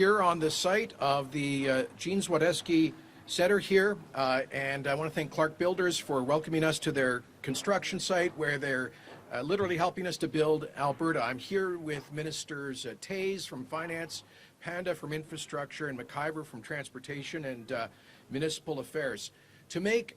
Here on the site of the Gene Zwadeski Center here, and I want to thank Clark Builders for welcoming us to their construction site where they're literally helping us to build Alberta. I'm here with Ministers Tays from Finance, Panda from Infrastructure, and McIver from Transportation and Municipal Affairs to make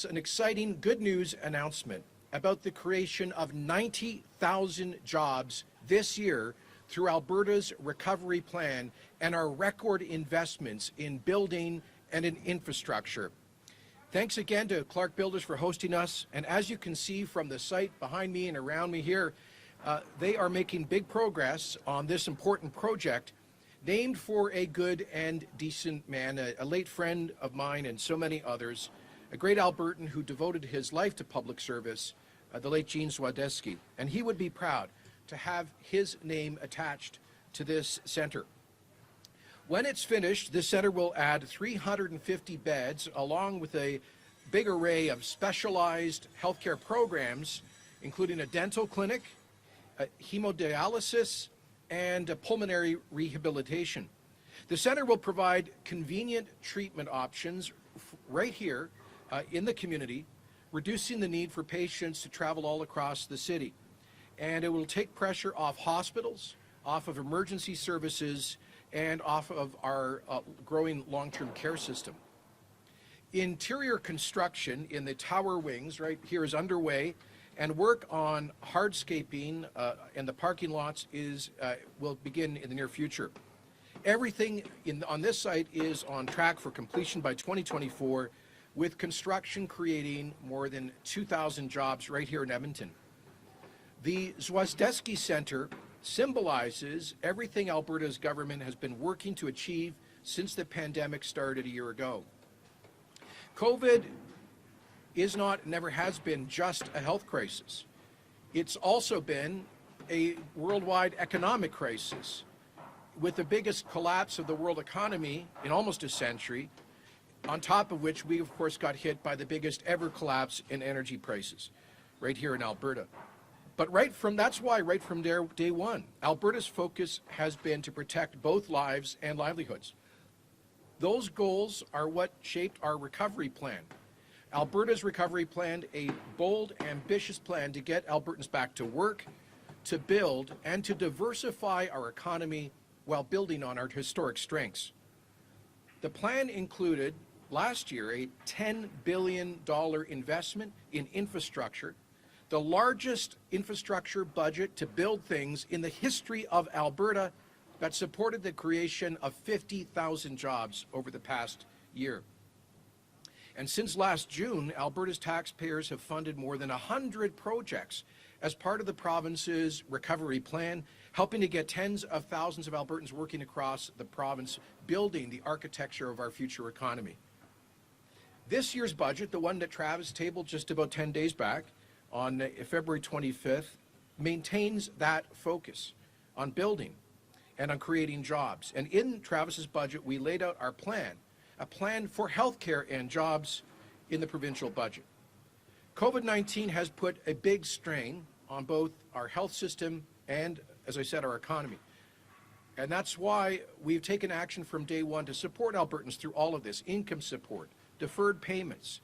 an exciting good news announcement about the creation of 90,000 jobs this year through Alberta's recovery plan and our record investments in building and in infrastructure. Thanks again to Clark Builders for hosting us. And as you can see from the site behind me and around me here, they are making big progress on this important project named for a good and decent man, a late friend of mine and so many others, a great Albertan who devoted his life to public service, the late Gene Zwadeski. And he would be proud to have his name attached to this center. When it's finished, this center will add 350 beds along with a big array of specialized healthcare programs, including a dental clinic, a hemodialysis, and a pulmonary rehabilitation. The center will provide convenient treatment options right here in the community, reducing the need for patients to travel all across the city. And it will take pressure off hospitals, off of emergency services, and off of our growing long-term care system. Interior construction in the tower wings right here is underway, and work on hardscaping and the parking lots will begin in the near future. Everything on this site is on track for completion by 2024, with construction creating more than 2,000 jobs right here in Edmonton. The Zwadeski Center symbolizes everything Alberta's government has been working to achieve since the pandemic started a year ago. COVID never has been just a health crisis. It's also been a worldwide economic crisis, with the biggest collapse of the world economy in almost a century, on top of which we, of course, got hit by the biggest ever collapse in energy prices right here in Alberta. But that's why right from day one, Alberta's focus has been to protect both lives and livelihoods. Those goals are what shaped our recovery plan. Alberta's recovery plan, a bold, ambitious plan to get Albertans back to work, to build, and to diversify our economy while building on our historic strengths. The plan included last year a $10 billion investment in infrastructure, the largest infrastructure budget to build things in the history of Alberta, that supported the creation of 50,000 jobs over the past year. And since last June, Alberta's taxpayers have funded more than 100 projects as part of the province's recovery plan, helping to get tens of thousands of Albertans working across the province, building the architecture of our future economy. This year's budget, the one that Travis tabled just about 10 days back, on February 25th, maintains that focus on building and on creating jobs. And in Travis's budget, we laid out our plan, a plan for healthcare and jobs in the provincial budget. COVID-19 has put a big strain on both our health system and, as I said, our economy. And that's why we've taken action from day one to support Albertans through all of this: income support, deferred payments,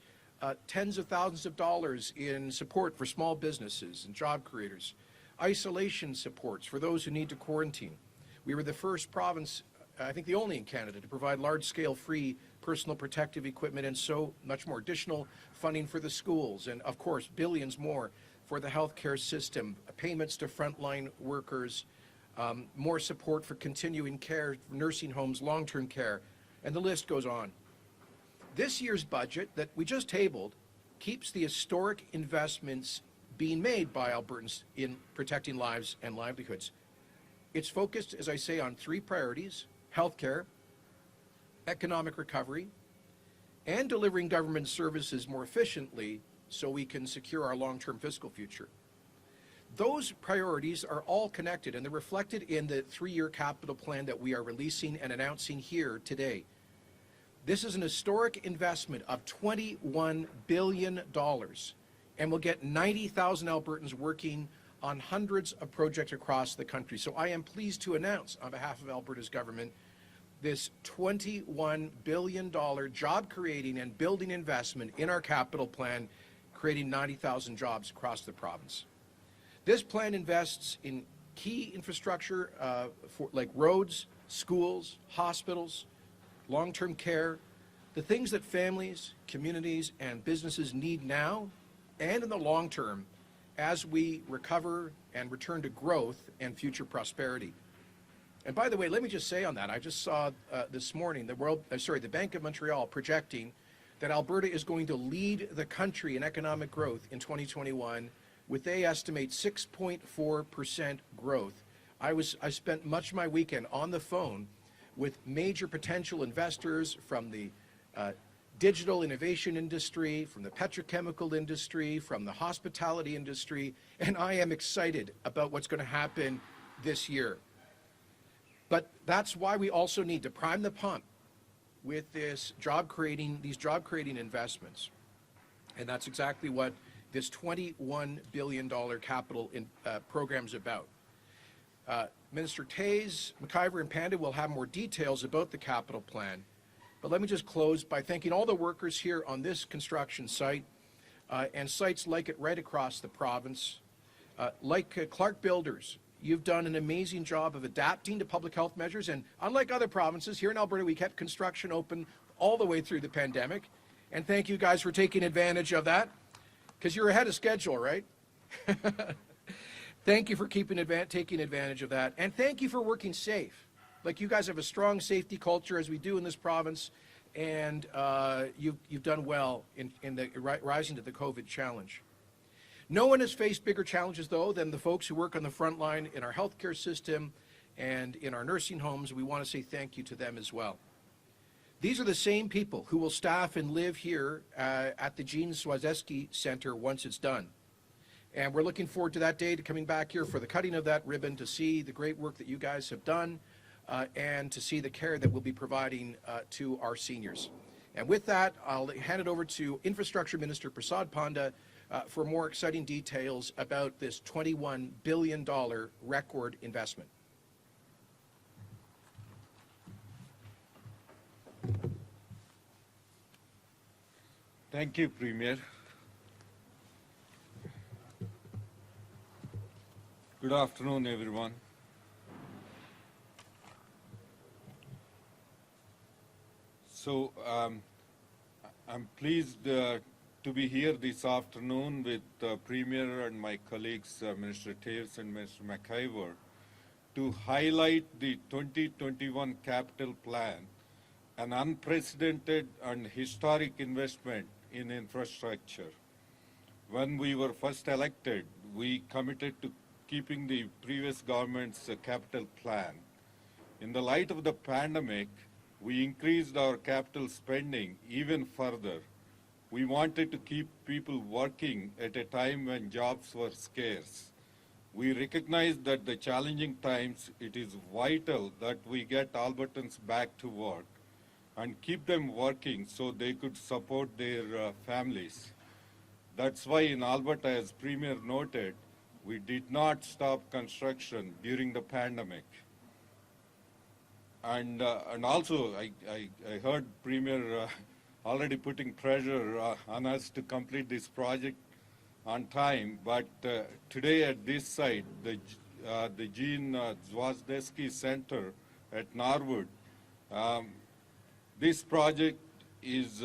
tens of thousands of dollars in support for small businesses and job creators, isolation supports for those who need to quarantine. We were the first province, I think the only in Canada, to provide large-scale free personal protective equipment, and so much more. Additional funding for the schools, and of course billions more for the healthcare system, payments to frontline workers, more support for continuing care, nursing homes, long-term care, and the list goes on. This year's budget that we just tabled keeps the historic investments being made by Albertans in protecting lives and livelihoods. It's focused, as I say, on three priorities: healthcare, economic recovery, and delivering government services more efficiently so we can secure our long-term fiscal future. Those priorities are all connected, and they're reflected in the three-year capital plan that we are releasing and announcing here today. This is an historic investment of $21 billion, and will get 90,000 Albertans working on hundreds of projects across the country. So I am pleased to announce, on behalf of Alberta's government, this $21 billion job-creating and building investment in our capital plan, creating 90,000 jobs across the province. This plan invests in key infrastructure like roads, schools, hospitals, long-term care, the things that families, communities, and businesses need now and in the long term as we recover and return to growth and future prosperity. And by the way, let me just say on that, I just saw this morning the Bank of Montreal projecting that Alberta is going to lead the country in economic growth in 2021 with, they estimate, 6.4% growth. I spent much of my weekend on the phone with major potential investors from the digital innovation industry, from the petrochemical industry, from the hospitality industry, and I am excited about what's going to happen this year. But that's why we also need to prime the pump with these job-creating investments. And that's exactly what this $21 billion capital program is about. Minister Tays, McIver, and Panda will have more details about the capital plan. But let me just close by thanking all the workers here on this construction site and sites like it right across the province. Like Clark Builders, you've done an amazing job of adapting to public health measures, and unlike other provinces, here in Alberta we kept construction open all the way through the pandemic. And thank you guys for taking advantage of that, because you're ahead of schedule, right? Thank you for taking advantage of that, and thank you for working safe. Like, you guys have a strong safety culture, as we do in this province, and you've done well in the rising to the COVID challenge. No one has faced bigger challenges, though, than the folks who work on the front line in our healthcare system and in our nursing homes. We want to say thank you to them as well. These are the same people who will staff and live here at the Jean Swazeski Center once it's done. And we're looking forward to that day, to coming back here for the cutting of that ribbon, to see the great work that you guys have done and to see the care that we'll be providing to our seniors. And with that, I'll hand it over to Infrastructure Minister Prasad Panda for more exciting details about this $21 billion record investment. Thank you, Premier. Good afternoon, everyone. So I'm pleased to be here this afternoon with the Premier and my colleagues, Minister Taves and Minister McIver, to highlight the 2021 capital plan, an unprecedented and historic investment in infrastructure. When we were first elected, we committed to keeping the previous government's capital plan. In the light of the pandemic, we increased our capital spending even further. We wanted to keep people working at a time when jobs were scarce. We recognized that the challenging times, it is vital that we get Albertans back to work and keep them working so they could support their families. That's why in Alberta, as Premier noted, we did not stop construction during the pandemic. And also, I heard Premier already putting pressure on us to complete this project on time, but today at this site, the Jean Swazeski Center at Norwood, this project is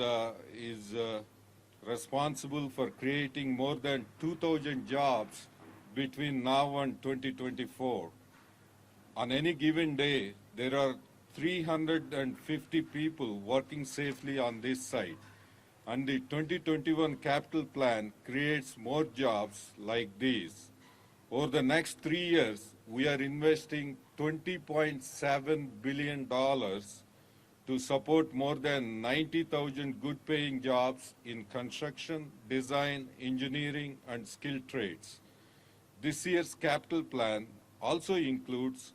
responsible for creating more than 2,000 jobs between now and 2024. On any given day, there are 350 people working safely on this site. And the 2021 capital plan creates more jobs like these. Over the next 3 years, we are investing $20.7 billion to support more than 90,000 good-paying jobs in construction, design, engineering, and skilled trades. This year's capital plan also includes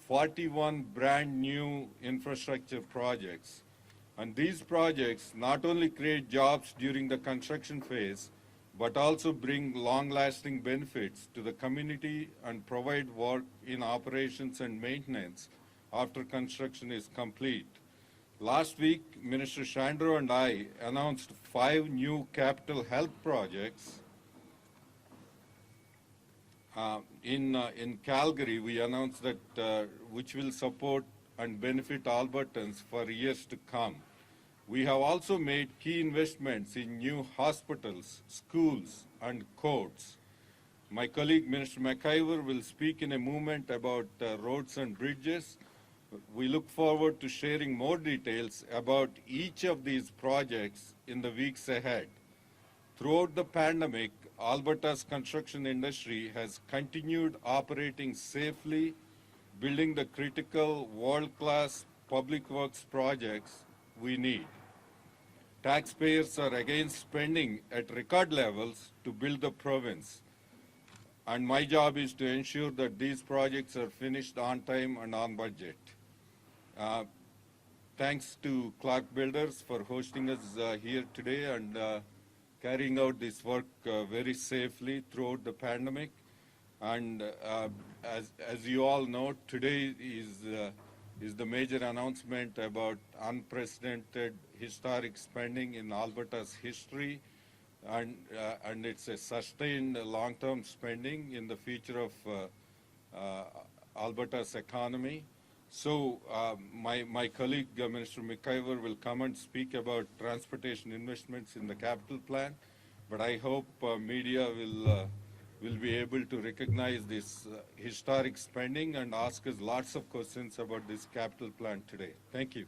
41 brand new infrastructure projects. And these projects not only create jobs during the construction phase, but also bring long-lasting benefits to the community and provide work in operations and maintenance after construction is complete. Last week, Minister Shandro and I announced 5 new capital health projects. In Calgary, we announced that which will support and benefit Albertans for years to come. We have also made key investments in new hospitals, schools, and courts. My colleague, Minister McIver, will speak in a moment about roads and bridges. We look forward to sharing more details about each of these projects in the weeks ahead. Throughout the pandemic, Alberta's construction industry has continued operating safely, building the critical world-class public works projects we need. Taxpayers are again spending at record levels to build the province. And my job is to ensure that these projects are finished on time and on budget. Thanks to Clark Builders for hosting us here today and carrying out this work very safely throughout the pandemic. And as you all know, today is the major announcement about unprecedented historic spending in Alberta's history. And it's a sustained long-term spending in the future of Alberta's economy. So my colleague, Minister McIver, will come and speak about transportation investments in the capital plan, but I hope media will be able to recognize this historic spending and ask us lots of questions about this capital plan today. Thank you.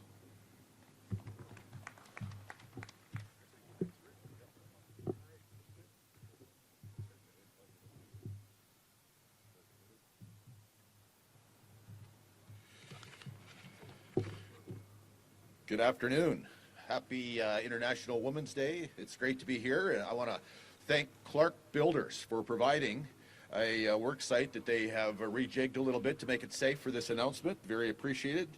Good afternoon. Happy International Women's Day. It's great to be here. And I want to thank Clark Builders for providing a work site that they have rejigged a little bit to make it safe for this announcement. Very appreciated.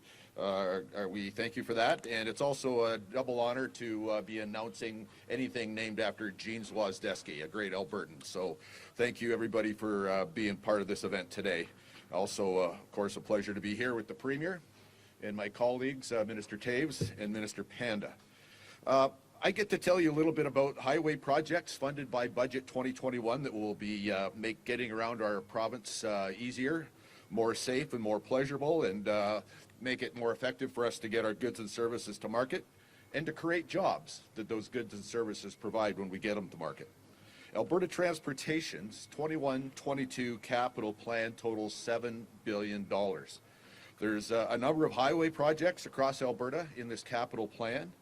We thank you for that. And it's also a double honor to be announcing anything named after Jean Zwazdesky, a great Albertan. So thank you, everybody, for being part of this event today. Also, of course, a pleasure to be here with the Premier and my colleagues, Minister Taves and Minister Panda. I get to tell you a little bit about highway projects funded by Budget 2021 that will be make getting around our province easier, more safe and more pleasurable, and make it more effective for us to get our goods and services to market and to create jobs that those goods and services provide when we get them to market. Alberta Transportation's 21-22 capital plan totals $7 billion. There's a number of highway projects across Alberta in this capital plan,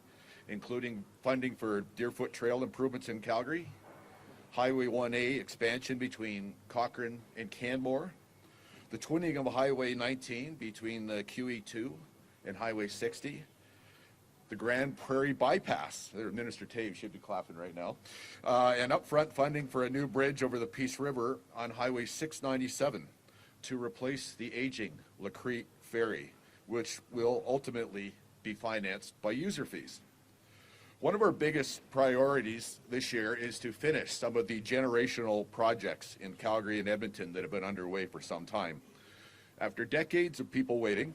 including funding for Deerfoot Trail improvements in Calgary, Highway 1A expansion between Cochrane and Canmore, the twinning of Highway 19 between the QE2 and Highway 60, the Grand Prairie Bypass, Minister Taves should be clapping right now, and upfront funding for a new bridge over the Peace River on Highway 697 to replace the aging Lacrete Ferry, which will ultimately be financed by user fees. One of our biggest priorities this year is to finish some of the generational projects in Calgary and Edmonton that have been underway for some time. After decades of people waiting,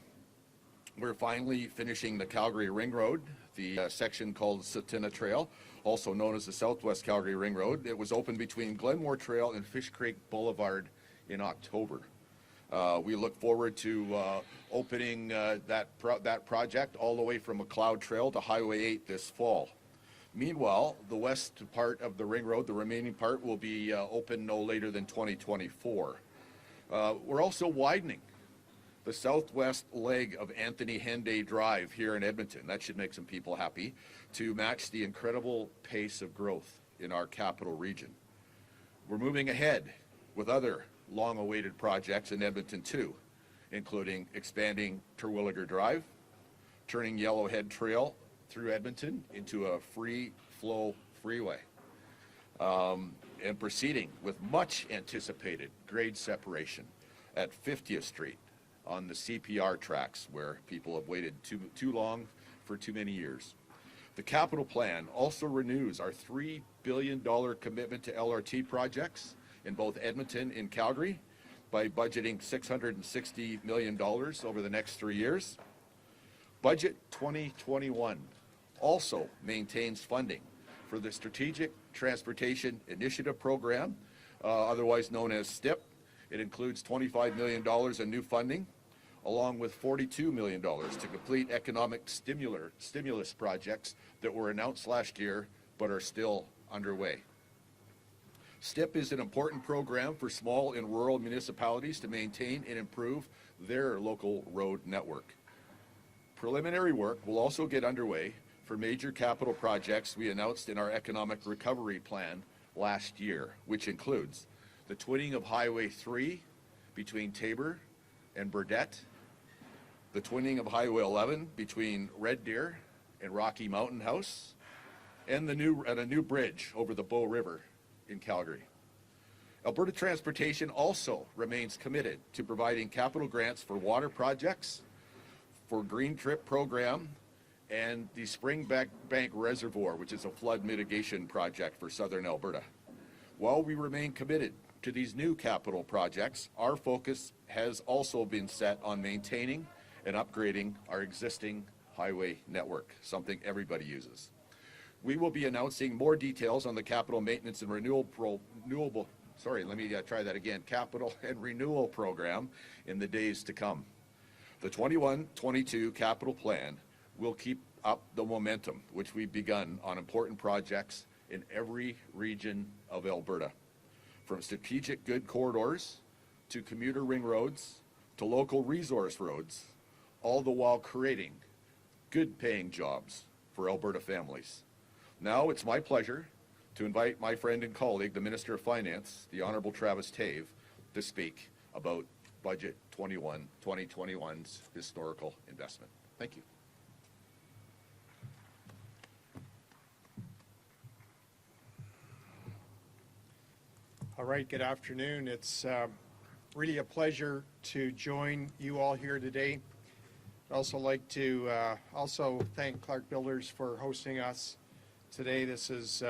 we're finally finishing the Calgary Ring Road, the section called Satina Trail, also known as the Southwest Calgary Ring Road. It was opened between Glenmore Trail and Fish Creek Boulevard in October. We look forward to opening that project all the way from McLeod Trail to Highway 8 this fall. Meanwhile, the west part of the Ring Road, the remaining part, will be open no later than 2024. We're also widening the southwest leg of Anthony Henday Drive here in Edmonton. That should make some people happy, to match the incredible pace of growth in our capital region. We're moving ahead with other long-awaited projects in Edmonton too, including expanding Terwilliger Drive, turning Yellowhead Trail through Edmonton into a free-flow freeway, and proceeding with much anticipated grade separation at 50th Street on the CPR tracks, where people have waited too long for too many years. The capital plan also renews our $3 billion commitment to LRT projects in both Edmonton and Calgary, by budgeting $660 million over the next 3 years. Budget 2021 also maintains funding for the Strategic Transportation Initiative Program, otherwise known as STIP. It includes $25 million in new funding, along with $42 million to complete economic stimulus projects that were announced last year but are still underway. STIP is an important program for small and rural municipalities to maintain and improve their local road network. Preliminary work will also get underway for major capital projects we announced in our economic recovery plan last year, which includes the twinning of Highway 3 between Tabor and Burdett, the twinning of Highway 11 between Red Deer and Rocky Mountain House, and a new bridge over the Bow River in Calgary. Alberta Transportation also remains committed to providing capital grants for water projects, for Green Trip program, and the Springbank Reservoir, which is a flood mitigation project for southern Alberta. While we remain committed to these new capital projects, our focus has also been set on maintaining and upgrading our existing highway network, something everybody uses. We will be announcing more details on the capital maintenance and capital and renewal program in the days to come. The 21-22 capital plan will keep up the momentum which we've begun on important projects in every region of Alberta, from strategic good corridors to commuter ring roads to local resource roads, all the while creating good paying jobs for Alberta families. Now it's my pleasure to invite my friend and colleague, the Minister of Finance, the Honourable Travis Tave, to speak about Budget 2021's historical investment. Thank you. All right, good afternoon. It's really a pleasure to join you all here today. I'd also like to also thank Clark Builders for hosting us today. This is,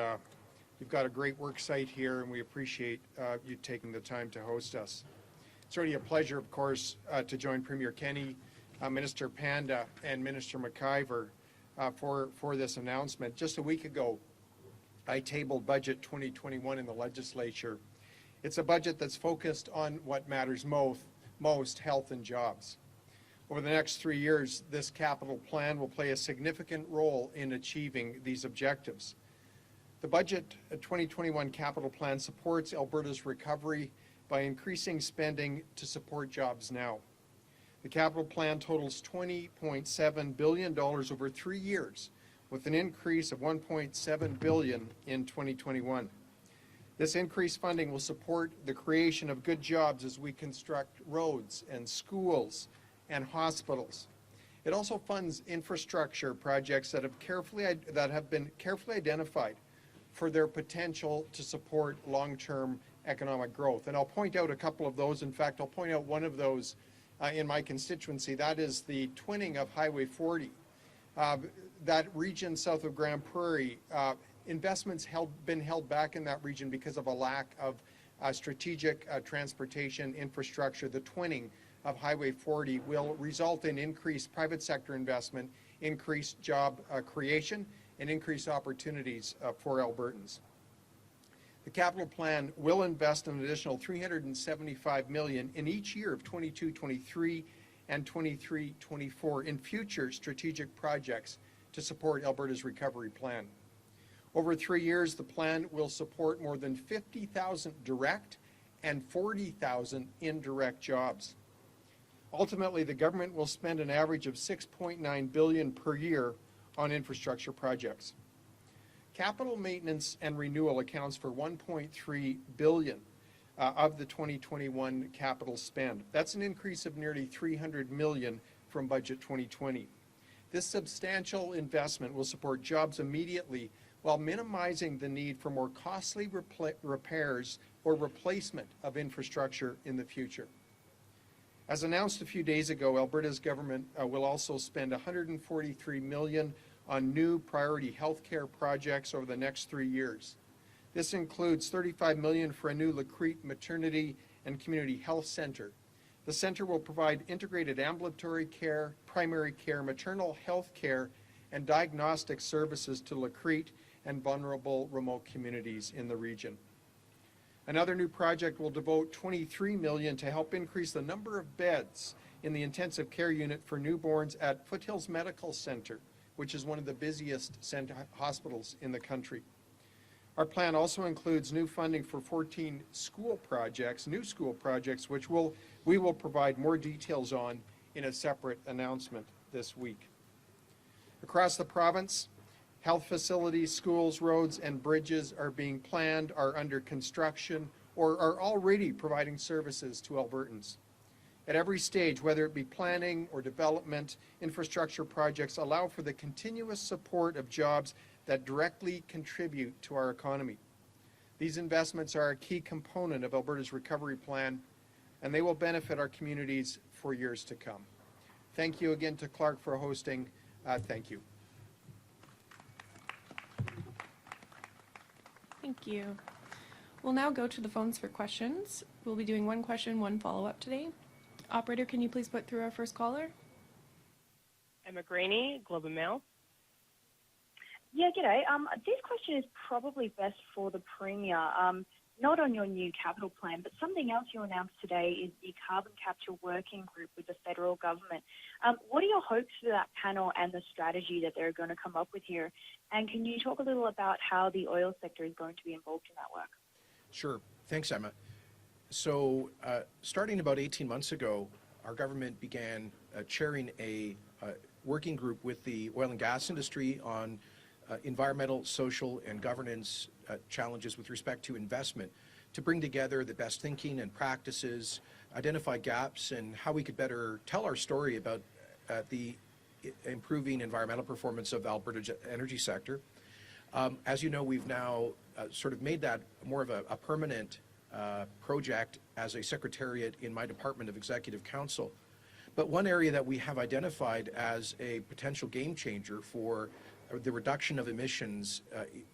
you've got a great work site here, and we appreciate you taking the time to host us. It's really a pleasure, of course, to join Premier Kenney, Minister Panda, and Minister McIver for this announcement. Just a week ago, I tabled Budget 2021 in the legislature. It's a budget that's focused on what matters most, health and jobs. Over the next 3 years, this capital plan will play a significant role in achieving these objectives. The Budget 2021 capital plan supports Alberta's recovery by increasing spending to support jobs now. The capital plan totals $20.7 billion over 3 years, with an increase of $1.7 billion in 2021. This increased funding will support the creation of good jobs as we construct roads and schools and hospitals. It also funds infrastructure projects that have been carefully identified for their potential to support long-term economic growth. And I'll point out a couple of those. In fact, I'll point out one of those in my constituency. That is the twinning of Highway 40. That region south of Grand Prairie, investments been held back in that region because of a lack of strategic transportation infrastructure. The twinning of Highway 40 will result in increased private sector investment, increased job creation, and increased opportunities for Albertans. The capital plan will invest an additional $375 million in each year of 22-23 and 23-24 in future strategic projects to support Alberta's recovery plan. Over 3 years, the plan will support more than 50,000 direct and 40,000 indirect jobs. Ultimately, the government will spend an average of $6.9 billion per year on infrastructure projects. Capital maintenance and renewal accounts for $1.3 billion of the 2021 capital spend. That's an increase of nearly $300 million from Budget 2020. This substantial investment will support jobs immediately while minimizing the need for more costly repairs or replacement of infrastructure in the future. As announced a few days ago, Alberta's government will also spend $143 million on new priority healthcare projects over the next 3 years. This includes $35 million for a new Lacrete maternity and Community Health Center. The center will provide integrated ambulatory care, primary care, maternal health care, and diagnostic services to Lacrete and vulnerable remote communities in the region. Another new project will devote $23 million to help increase the number of beds in the intensive care unit for newborns at Foothills Medical Center, which is one of the busiest hospitals in the country. Our plan also includes new funding for 14 new school projects, which we will provide more details on in a separate announcement this week. Across the province, health facilities, schools, roads, and bridges are being planned, are under construction, or are already providing services to Albertans. At every stage, whether it be planning or development, infrastructure projects allow for the continuous support of jobs that directly contribute to our economy. These investments are a key component of Alberta's recovery plan, and they will benefit our communities for years to come. Thank you again to Clark for hosting. Thank you. Thank you. We'll now go to the phones for questions. We'll be doing one question, one follow-up today. Operator, can you please put through our first caller? Emma Greeny, Globe and Mail. Yeah, g'day. This question is probably best for the Premier, not on your new capital plan, but something else you announced today is the carbon capture working group with the federal government. What are your hopes for that panel and the strategy that they're going to come up with here? And can you talk a little about how the oil sector is going to be involved in that work? Sure. Thanks, Emma. So starting about 18 months ago, our government began chairing a working group with the oil and gas industry on environmental, social, and governance challenges with respect to investment, to bring together the best thinking and practices, identify gaps, and how we could better tell our story about the improving environmental performance of Alberta's energy sector. As you know, we've now sort of made that more of a permanent project as a secretariat in my Department of Executive Council. But one area that we have identified as a potential game changer for the reduction of emissions,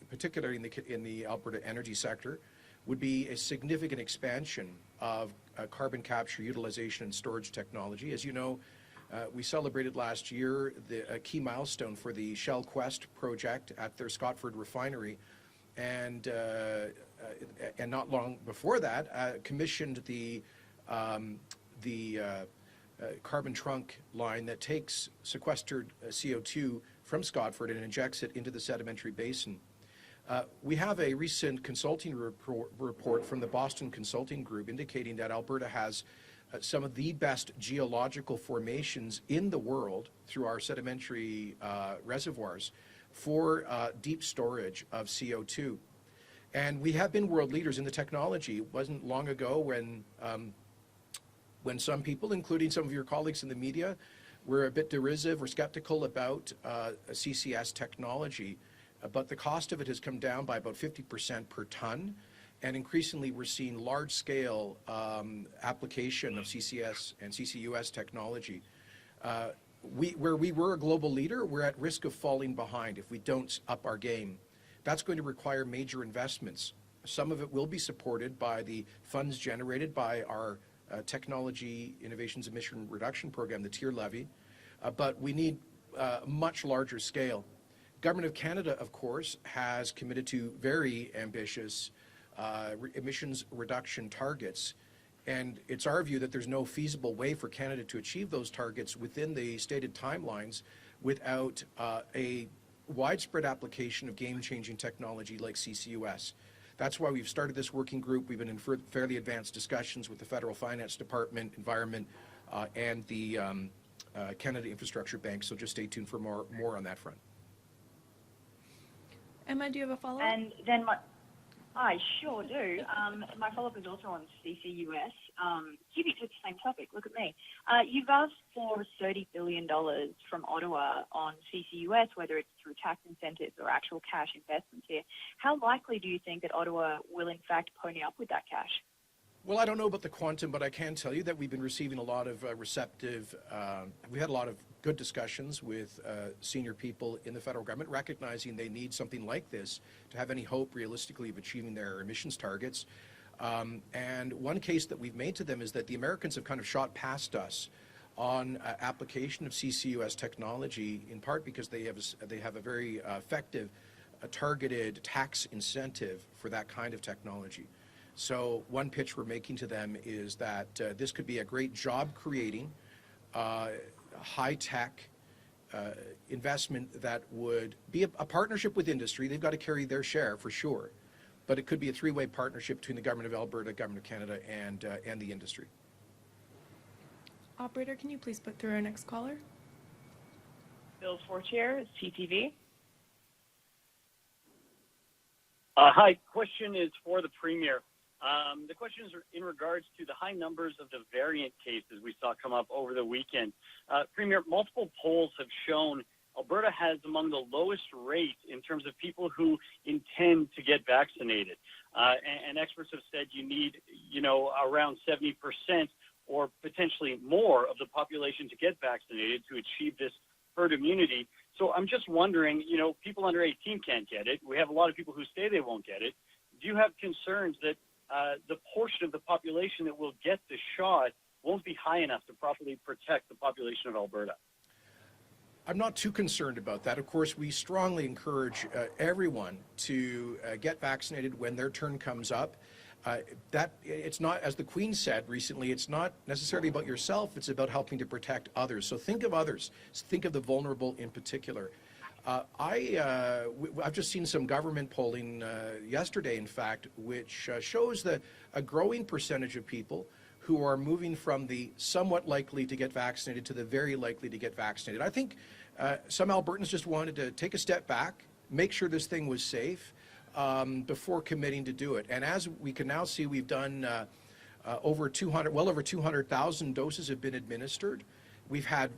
particularly in the Alberta energy sector, would be a significant expansion of carbon capture, utilization, and storage technology. As you know, we celebrated last year a key milestone for the Shell Quest project at their Scotford refinery, and not long before that, commissioned the carbon trunk line that takes sequestered CO2 from Scotford and injects it into the sedimentary basin. We have a recent consulting report from the Boston Consulting Group indicating that Alberta has some of the best geological formations in the world through our sedimentary reservoirs for deep storage of CO2. And we have been world leaders in the technology. It wasn't long ago when some people, including some of your colleagues in the media, were a bit derisive or skeptical about CCS technology, but the cost of it has come down by about 50% per ton, and increasingly we're seeing large-scale application of CCS and CCUS technology. Where we were a global leader, we're at risk of falling behind if we don't up our game. That's going to require major investments. Some of it will be supported by the funds generated by our Technology Innovations Emission Reduction Program, the TIER levy, but we need a much larger scale. Government of Canada, of course, has committed to very ambitious emissions reduction targets, and it's our view that there's no feasible way for Canada to achieve those targets within the stated timelines without a widespread application of game-changing technology like CCUS. That's why we've started this working group. We've been in fairly advanced discussions with the Federal Finance Department, Environment, and the Canada Infrastructure Bank, so just stay tuned for more on that front. Emma, do you have a follow-up? And then I sure do. My follow-up is also on CCUS. Keeping to the same topic, look at me. You've asked for $30 billion from Ottawa on CCUS, whether it's through tax incentives or actual cash investments here. How likely do you think that Ottawa will in fact pony up with that cash? Well, I don't know about the quantum, but I can tell you that we've been receiving a lot of we had a lot of good discussions with senior people in the federal government, recognizing they need something like this to have any hope realistically of achieving their emissions targets. And one case that we've made to them is that the Americans have kind of shot past us on application of CCUS technology, in part because they have a very effective, targeted tax incentive for that kind of technology. So one pitch we're making to them is that this could be a great job-creating, high-tech investment that would be a partnership with industry. They've got to carry their share for sure, but it could be a three-way partnership between the Government of Alberta, Government of Canada, and the industry. Operator, can you please put through our next caller? Bill Fortier, CTV. Hi, question is for the Premier. The question is in regards to the high numbers of the variant cases we saw come up over the weekend. Premier, multiple polls have shown Alberta has among the lowest rates in terms of people who intend to get vaccinated. And experts have said you need, around 70% or potentially more of the population to get vaccinated to achieve this herd immunity. So I'm just wondering, people under 18 can't get it. We have a lot of people who say they won't get it. Do you have concerns that the portion of the population that will get the shot won't be high enough to properly protect the population of Alberta? I'm not too concerned about that. Of course, we strongly encourage everyone to get vaccinated when their turn comes up. That it's not, as the Queen said recently, it's not necessarily about yourself, it's about helping to protect others. So think of others, think of the vulnerable in particular. I've just seen some government polling yesterday, in fact, which shows that a growing percentage of people who are moving from the somewhat likely to get vaccinated to the very likely to get vaccinated. I think some Albertans just wanted to take a step back, make sure this thing was safe before committing to do it. And as we can now see, we've done well over 200,000 doses have been administered. We've had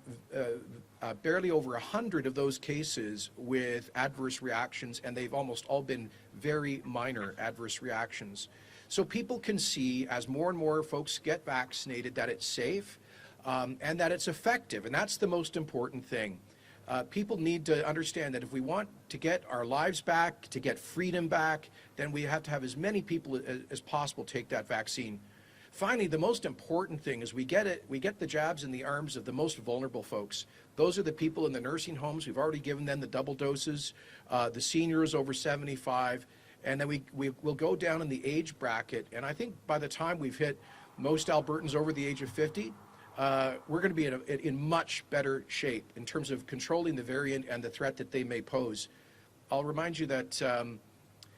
barely over 100 of those cases with adverse reactions, and they've almost all been very minor adverse reactions. So people can see, as more and more folks get vaccinated, that it's safe and that it's effective, and that's the most important thing. People need to understand that if we want to get our lives back, to get freedom back, then we have to have as many people as possible take that vaccine. Finally, the most important thing is we get the jabs in the arms of the most vulnerable folks. Those are the people in the nursing homes. We've already given them the double doses, the seniors over 75, and then we'll go down in the age bracket. And I think by the time we've hit most Albertans over the age of 50, we're going to be in much better shape in terms of controlling the variant and the threat that they may pose. I'll remind you that,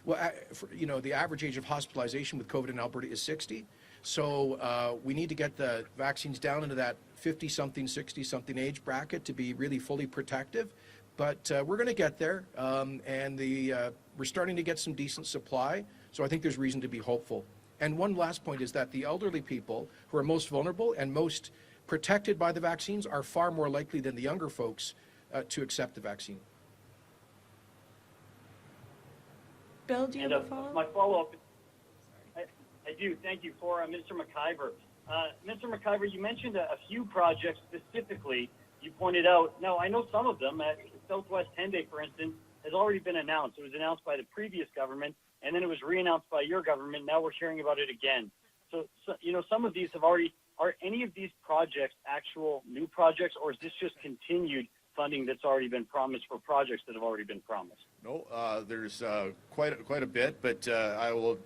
the average age of hospitalization with COVID in Alberta is 60. So we need to get the vaccines down into that 50-something, 60-something age bracket to be really fully protective. But we're going to get there, and we're starting to get some decent supply. So I think there's reason to be hopeful. And one last point is that the elderly people who are most vulnerable and most protected by the vaccines are far more likely than the younger folks to accept the vaccine. Bill, do you have a follow-up? My follow-up, I do. Thank you for Mr. McIver. Mr. McIver, you mentioned a few projects specifically you pointed out. Now, I know some of them. Southwest Henday, for instance, has already been announced. It was announced by the previous government, and then it was re-announced by your government. Now we're hearing about it again. So some of these are any of these projects actual new projects, or is this just continued funding that's already been promised for projects that have already been promised? No, there's quite a bit, but I will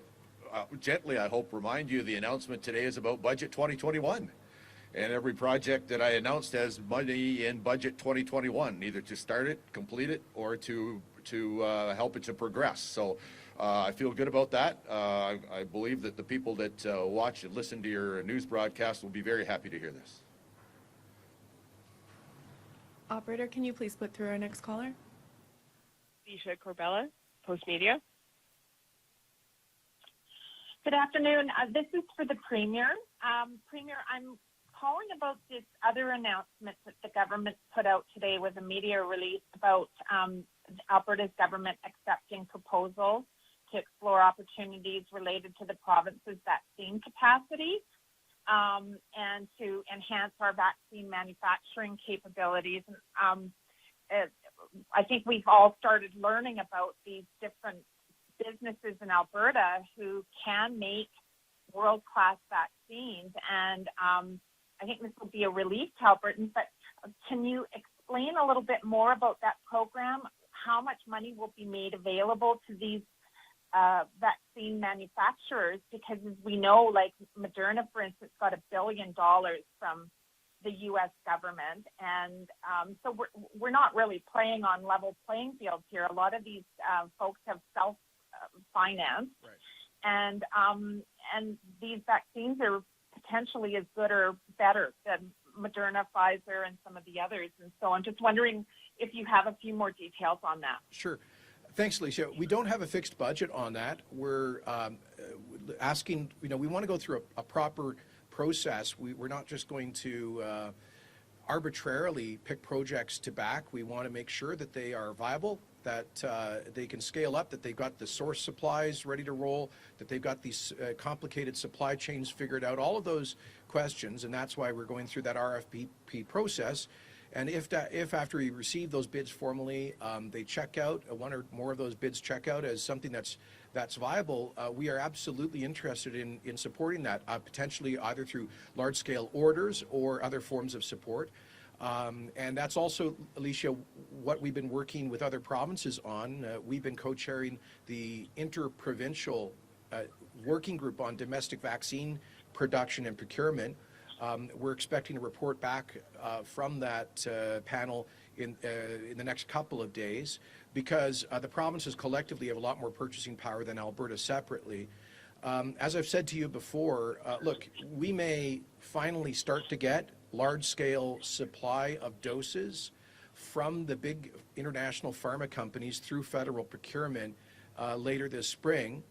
gently, I hope, remind you the announcement today is about Budget 2021. And every project that I announced has money in Budget 2021, either to start it, complete it, or to help it to progress. So I feel good about that. I believe that the people that watch and listen to your news broadcast will be very happy to hear this. Operator, can you please put through our next caller? Isha Corbella, Post Media. Good afternoon. This is for the Premier. Premier, I'm calling about this other announcement that the government put out today with a media release about Alberta's government accepting proposals to explore opportunities related to the province's vaccine capacity and to enhance our vaccine manufacturing capabilities. I think we've all started learning about these different businesses in Alberta who can make world-class vaccines, and I think this will be a relief to Albertans. But can you explain a little bit more about that program? How much money will be made available to these vaccine manufacturers? Because as we know, like Moderna, for instance, got $1 billion from the U.S. government, and so we're not really playing on level playing fields here. A lot of these folks have self-financed, Right. and these vaccines are potentially as good or better than Moderna, Pfizer, and some of the others. And so I'm just wondering if you have a few more details on that. Sure. Thanks, Alicia. We don't have a fixed budget on that. We're asking, we want to go through a proper process. We're not just going to arbitrarily pick projects to back. We want to make sure that they are viable, that they can scale up, that they've got the source supplies ready to roll, that they've got these complicated supply chains figured out, all of those questions, and that's why we're going through that RFP process. And if after we receive those bids formally, they check out, one or more of those bids check out as something that's viable, we are absolutely interested in supporting that, potentially either through large-scale orders or other forms of support. And that's also, Alicia, what we've been working with other provinces on. We've been co-chairing the interprovincial working group on domestic vaccine production and procurement. We're expecting a report back from that panel in the next couple of days, because the provinces collectively have a lot more purchasing power than Alberta separately. As I've said to you before, look, we may finally start to get large-scale supply of doses from the big international pharma companies through federal procurement later this spring,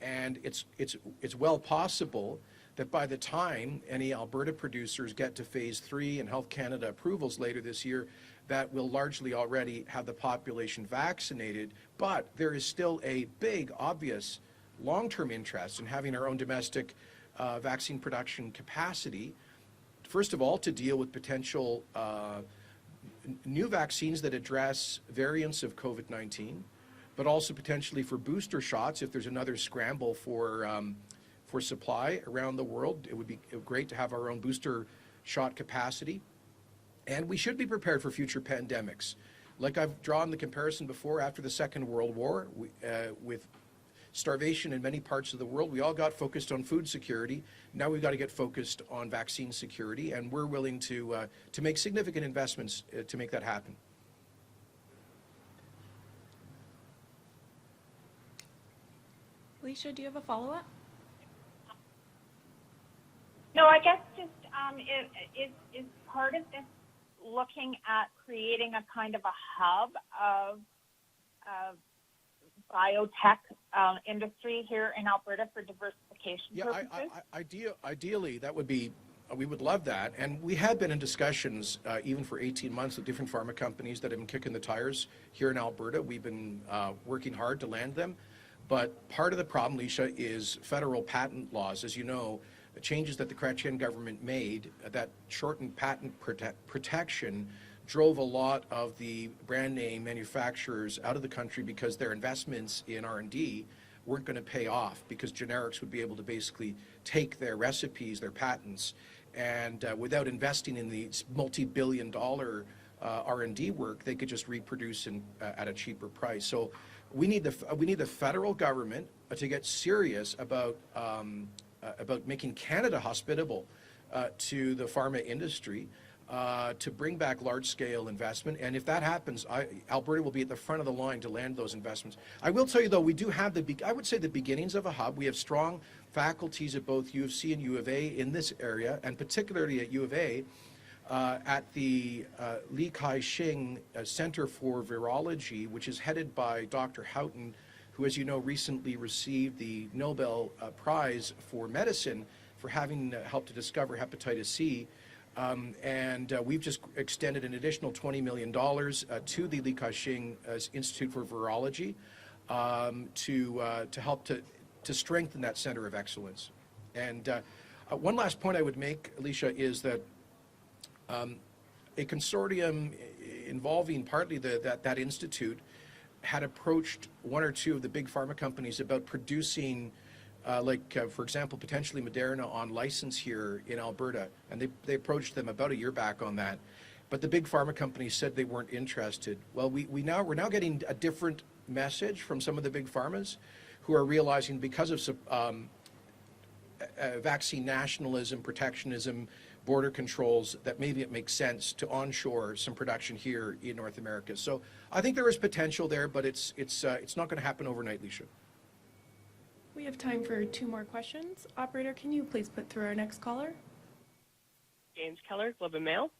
and it's well possible that by the time any Alberta producers get to phase 3 and Health Canada approvals later this year, that will largely already have the population vaccinated. But there is still a big, obvious long-term interest in having our own domestic vaccine production capacity. First of all, to deal with potential new vaccines that address variants of COVID-19, but also potentially for booster shots if there's another scramble for supply around the world. It would be great to have our own booster shot capacity. And we should be prepared for future pandemics. Like I've drawn the comparison before, after the Second World War, with starvation in many parts of the world, we all got focused on food security. Now we've got to get focused on vaccine security, and we're willing to make significant investments to make that happen. Alicia, do you have a follow-up? No, I guess just is part of this looking at creating a kind of a hub of biotech industry here in Alberta for diversification purposes? Ideally, that would be, we would love that. And we have been in discussions even for 18 months with different pharma companies that have been kicking the tires here in Alberta. We've been working hard to land them. But part of the problem, Alicia, is federal patent laws. As you know, the changes that the Chrétien government made that shortened patent protection drove a lot of the brand name manufacturers out of the country because their investments in R&D weren't going to pay off, because generics would be able to basically take their recipes, their patents, and without investing in the multi-billion-dollar R&D work, they could just reproduce at a cheaper price. So we need the federal government to get serious about making Canada hospitable to the pharma industry, to bring back large-scale investment. And if that happens, Alberta will be at the front of the line to land those investments. I will tell you, though, we do have I would say the beginnings of a hub. We have strong faculties at both U of C and U of A in this area, and particularly at U of A, at the Li Kai-shing Center for Virology, which is headed by Dr. Houghton, who, as you know, recently received the Nobel Prize for Medicine for having helped to discover hepatitis C. And we've just extended an additional $20 million to the Li Kai-shing Institute for Virology to help to strengthen that center of excellence. And one last point I would make, Alicia, is that a consortium involving partly that institute had approached one or two of the big pharma companies about producing for example, potentially Moderna on license here in Alberta, and they approached them about a year back on that. But the big pharma companies said they weren't interested. Well, we're now getting a different message from some of the big pharmas who are realizing because of vaccine nationalism, protectionism, border controls, that maybe it makes sense to onshore some production here in North America. So I think there is potential there, but it's not going to happen overnight, Leisha. We have time for 2 more questions. Operator, can you please put through our next caller? James Keller, Globe and Mail.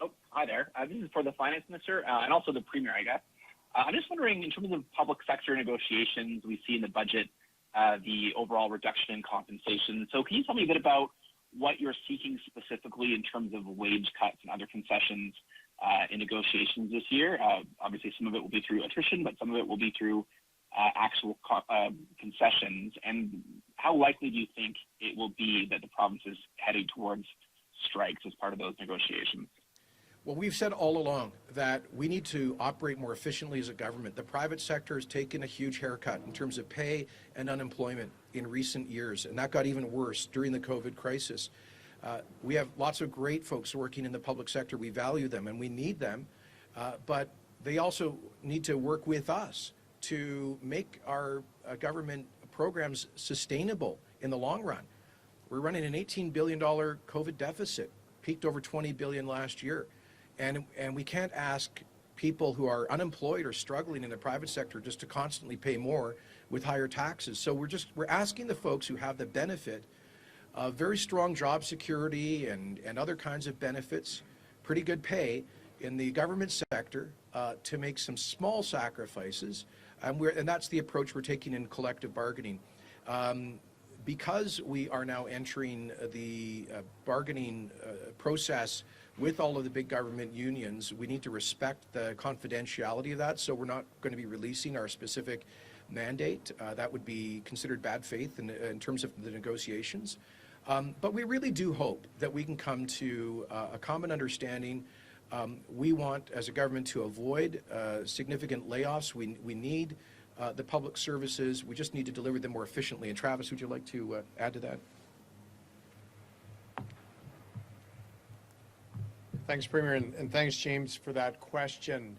Oh, hi there. This is for the Finance Minister and also the Premier, I guess. I'm just wondering, in terms of public sector negotiations, we see in the budget the overall reduction in compensation. So can you tell me a bit about what you're seeking specifically in terms of wage cuts and other concessions in negotiations this year? Obviously, some of it will be through attrition, but some of it will be through actual concessions. And how likely do you think it will be that the province is heading towards strikes as part of those negotiations? Well, we've said all along that we need to operate more efficiently as a government. The private sector has taken a huge haircut in terms of pay and unemployment in recent years, and that got even worse during the COVID crisis. We have lots of great folks working in the public sector. We value them and we need them, but they also need to work with us to make our government programs sustainable in the long run. We're running an $18 billion COVID deficit, peaked over $20 billion last year. And we can't ask people who are unemployed or struggling in the private sector just to constantly pay more with higher taxes. So we're asking the folks who have the benefit of very strong job security and other kinds of benefits, pretty good pay in the government sector, to make some small sacrifices. And that's the approach we're taking in collective bargaining. Because we are now entering the bargaining process with all of the big government unions, we need to respect the confidentiality of that. So we're not going to be releasing our specific mandate. That would be considered bad faith in terms of the negotiations. But we really do hope that we can come to a common understanding. We want, as a government, to avoid significant layoffs. We need the public services. We just need to deliver them more efficiently. And Travis, would you like to add to that? Thanks, Premier, and thanks, James, for that question.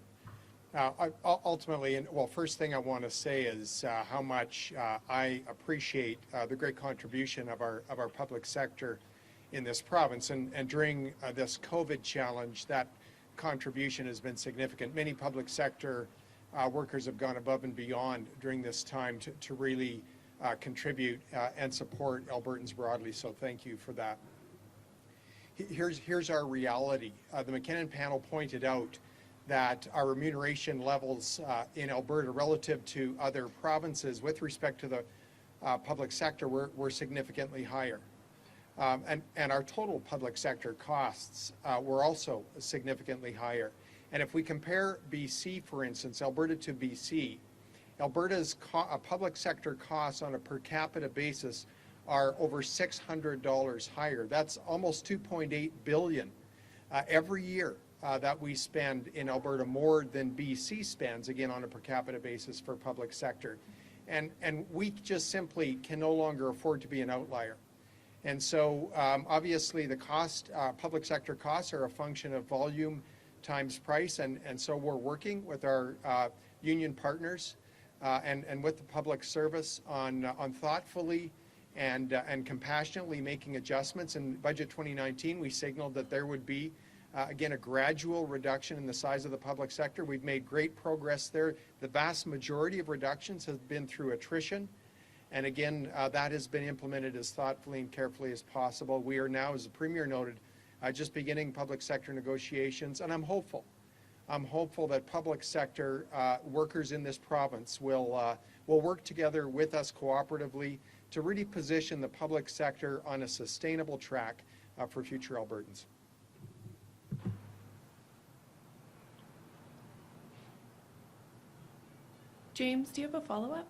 Ultimately, first thing I want to say is how much I appreciate the great contribution of our public sector in this province. And during this COVID challenge, that contribution has been significant. Many public sector workers have gone above and beyond during this time to really contribute and support Albertans broadly. So thank you for that. Here's our reality. The McKinnon panel pointed out that our remuneration levels in Alberta relative to other provinces with respect to the public sector were significantly higher. And our total public sector costs were also significantly higher. And if we compare BC, for instance, Alberta to BC, Alberta's public sector costs on a per capita basis are over $600 higher. That's almost $2.8 billion every year that we spend in Alberta, more than BC spends, again, on a per capita basis for public sector. And we just simply can no longer afford to be an outlier. And so obviously the public sector costs are a function of volume times price, and so we're working with our union partners and with the public service on thoughtfully and compassionately making adjustments. In Budget 2019, we signaled that there would be, again, a gradual reduction in the size of the public sector. We've made great progress there. The vast majority of reductions have been through attrition. And again, that has been implemented as thoughtfully and carefully as possible. We are now, as the Premier noted, just beginning public sector negotiations, and I'm hopeful. I'm hopeful that public sector workers in this province will work together with us cooperatively to really position the public sector on a sustainable track for future Albertans. James, do you have a follow-up?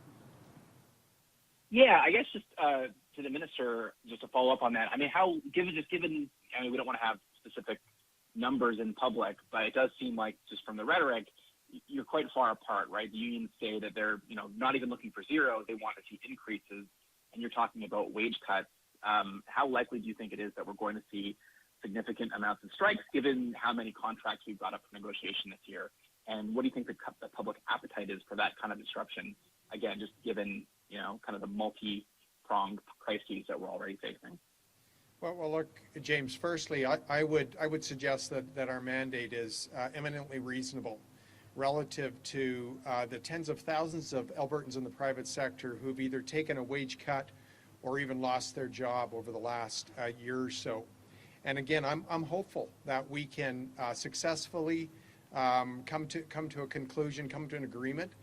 Yeah, I guess just to the minister, just to follow up on that. I mean, given, I mean, we don't want to have specific numbers in public, but it does seem like, just from the rhetoric, you're quite far apart, right? The unions say that they're, not even looking for zero, they want to see increases, and you're talking about wage cuts. How likely do you think it is that we're going to see significant amounts of strikes, given how many contracts we've got up for negotiation this year? And what do you think the public appetite is for that kind of disruption? Again, just given, kind of the multi-pronged crises that we're already facing. Well, look, James, firstly, I would suggest that our mandate is eminently reasonable relative to the tens of thousands of Albertans in the private sector who've either taken a wage cut or even lost their job over the last year or so. And again, I'm hopeful that we can successfully come to a conclusion, come to an agreement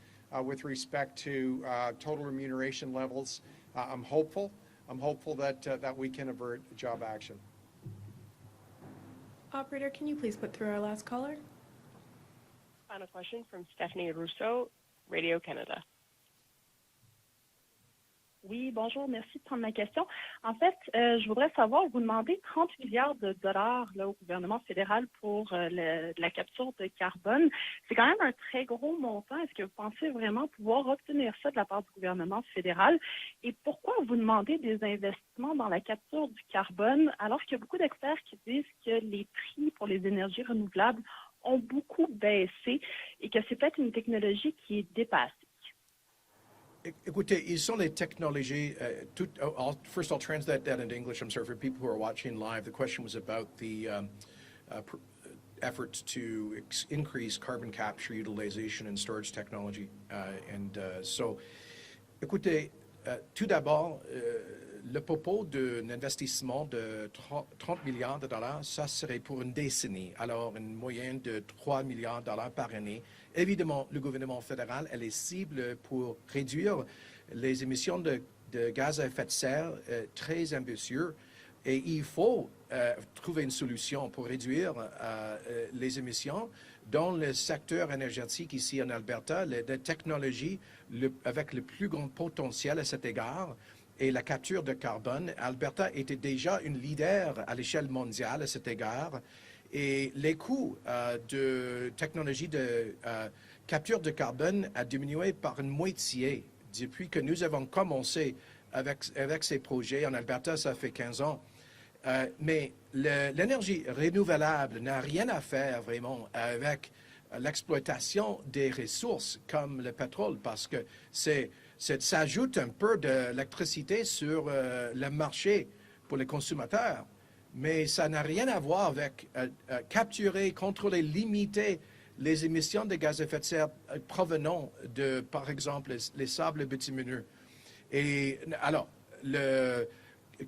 with respect to total remuneration levels. I'm hopeful that we can avert job action. Operator, can you please put through our last caller? Final question from Stephanie Rousseau, Radio-Canada. Oui, bonjour, merci de prendre ma question. En fait, je voudrais savoir, vous demandez 30 milliards de dollars là, au gouvernement fédéral pour la capture de carbone. C'est quand même un très gros montant. Est-ce que vous pensez vraiment pouvoir obtenir ça de la part du gouvernement fédéral? Et pourquoi vous demandez des investissements dans la capture du carbone alors qu'il y a beaucoup d'experts qui disent que les prix pour les énergies renouvelables ont beaucoup baissé et que c'est peut-être une technologie qui est dépassée? Écoutez, ils sont les technologies, first I'll translate that into English. I'm sorry for people who are watching live. The question was about the efforts to increase carbon capture, utilization, and storage technology. Écoutez, tout d'abord, le propos d'un investissement de 30 milliards de dollars, ça serait pour une décennie. Alors, une moyenne de 3 milliards de dollars par année. Évidemment, le gouvernement fédéral, elle est cible pour réduire les émissions de gaz à effet de serre très ambitieux. Et il faut trouver une solution pour réduire les émissions dans le secteur énergétique ici en Alberta. La technologie avec le plus grand potentiel à cet égard et la capture de carbone. Alberta était déjà une leader à l'échelle mondiale à cet égard. Et les coûts de technologie de capture de carbone a diminué par une moitié depuis que nous avons commencé avec ces projets. En Alberta, ça fait 15 ans. Mais l'énergie renouvelable n'a rien à faire vraiment avec l'exploitation des ressources comme le pétrole parce que ça ajoute un peu d'électricité sur le marché pour les consommateurs. Mais ça n'a rien à voir avec capturer, contrôler, limiter les émissions de gaz à effet de serre provenant de, par exemple, les sables bitumineux. Et alors, la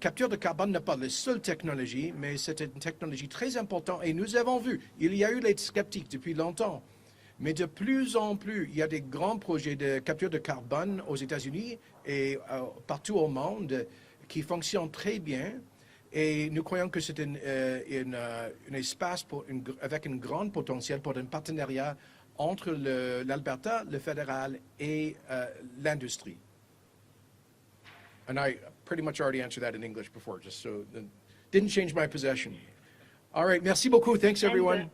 capture de carbone n'est pas la seule technologie, mais c'est une technologie très importante. Et nous avons vu, il y a eu les sceptiques depuis longtemps, mais de plus en plus, il y a des grands projets de capture de carbone aux États-Unis et partout au monde qui fonctionnent très bien. Et nous croyons que c'est un espace avec un grand potentiel pour un partenariat entre l'Alberta, le fédéral et l'industrie. And I pretty much already answered that in English before, just so didn't change my position. All right, merci beaucoup. Thanks everyone.